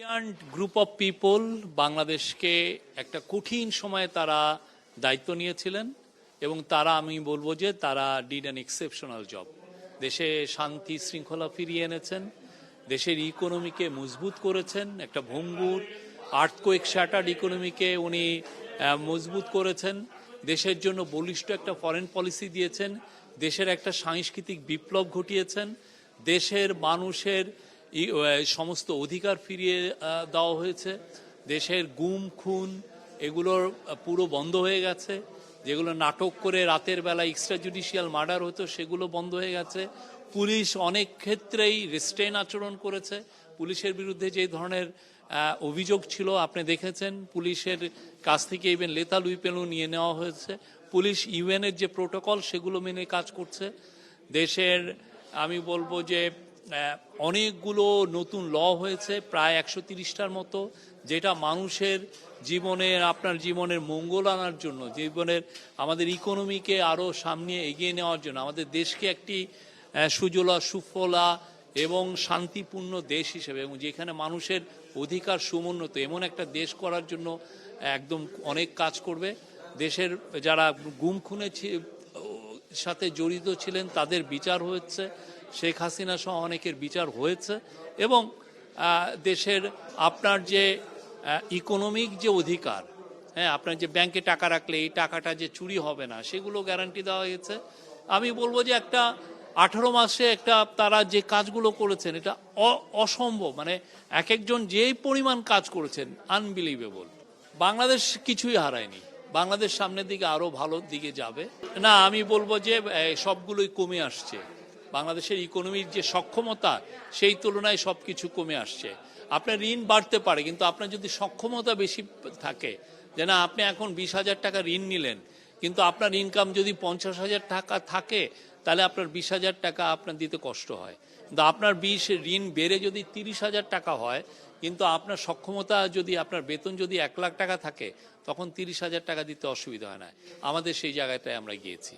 Brilliant group of people বাংলাদেশকে একটা কঠিন সময়ে তারা দায়িত্ব নিয়েছিলেন এবং তারা আমি বলবো যে তারা ডিড অ্যান এক্সেপশনাল জব। দেশে শান্তি শৃঙ্খলা ফিরিয়ে এনেছেন, দেশের ইকোনমিকে মজবুত করেছেন, একটা ভঙ্গুর আর্থকোয়েক শ্যাটার্ড ইকোনমিকে উনি মজবুত করেছেন, দেশের জন্য বলিষ্ঠ একটা ফরেন পলিসি দিয়েছেন, দেশের একটা সাংস্কৃতিক বিপ্লব ঘটিয়েছেন, দেশের মানুষের সমস্ত অধিকার ফিরিয়ে দেওয়া হয়েছে, দেশের গুম খুন এগুলোর পুরো বন্ধ হয়ে গেছে, যেগুলো নাটক করে রাতের বেলা এক্সট্রা জুডিশিয়াল মার্ডার হতো সেগুলো বন্ধ হয়ে গেছে, পুলিশ অনেক ক্ষেত্রেই রেস্ট্রেন আচরণ করেছে, পুলিশের বিরুদ্ধে যে ধরনের অভিযোগ ছিল আপনি দেখেছেন, পুলিশের কাছ থেকে ইভেন লেতাল উইপেনও নিয়ে নেওয়া হয়েছে, পুলিশ ইউএনের যে প্রোটোকল সেগুলো মেনে কাজ করছে। দেশের আমি বলবো যে অনেকগুলো নতুন ল হয়েছে, প্রায় 130টার মতো, যেটা মানুষের জীবনের আপনার জীবনের মঙ্গল আনার জন্য, জীবনের আমাদের ইকোনমিকে আরও সামনে এগিয়ে নেওয়ার জন্য, আমাদের দেশকে একটি সুজলা সুফলা এবং শান্তিপূর্ণ দেশ হিসেবে এবং যেখানে মানুষের অধিকার সমুন্নত এমন একটা দেশ করার জন্য একদম অনেক কাজ করবে। দেশের যারা গুম খুনের সাথে জড়িত ছিলেন তাদের বিচার হয়েছে, শেখ হাসিনা সহ অনেকের বিচার হয়েছে এবং দেশের আপনার যে ইকোনমিক যে অধিকার, হ্যাঁ, আপনার যে ব্যাংকে টাকা রাখলে এই টাকাটা যে চুরি হবে না সেগুলো গ্যারান্টি দেওয়া হয়েছে। আমি বলবো যে একটা 18 মাসে একটা তারা যে কাজগুলো করেছেন এটা অসম্ভব, মানে এক একজন যেই পরিমাণ কাজ করেছেন আনবিলিভেবল। বাংলাদেশ কিছুই হারায়নি, বাংলাদেশ সামনের দিকে আরও ভালো দিকে যাবে। না, আমি বলবো যে সবগুলোই কমে আসছে, বাংলাদেশের ইকোনমির যে সক্ষমতা সেই তুলনায় সব কিছু কমে আসছে। আপনার ঋণ বাড়তে পারে কিন্তু আপনার যদি সক্ষমতা বেশি থাকে, যে না আপনি এখন 20,000 টাকা ঋণ নিলেন কিন্তু আপনার ইনকাম যদি 50,000 টাকা থাকে তাহলে আপনার 20,000 টাকা আপনার দিতে কষ্ট হয়, কিন্তু আপনার ঋণ বেড়ে যদি 30,000 টাকা হয় কিন্তু আপনার সক্ষমতা যদি আপনার বেতন যদি 1 লাখ টাকা থাকে তখন 30,000 টাকা দিতে অসুবিধা হয় না। আমাদের সেই জায়গাটায় আমরা গিয়েছি।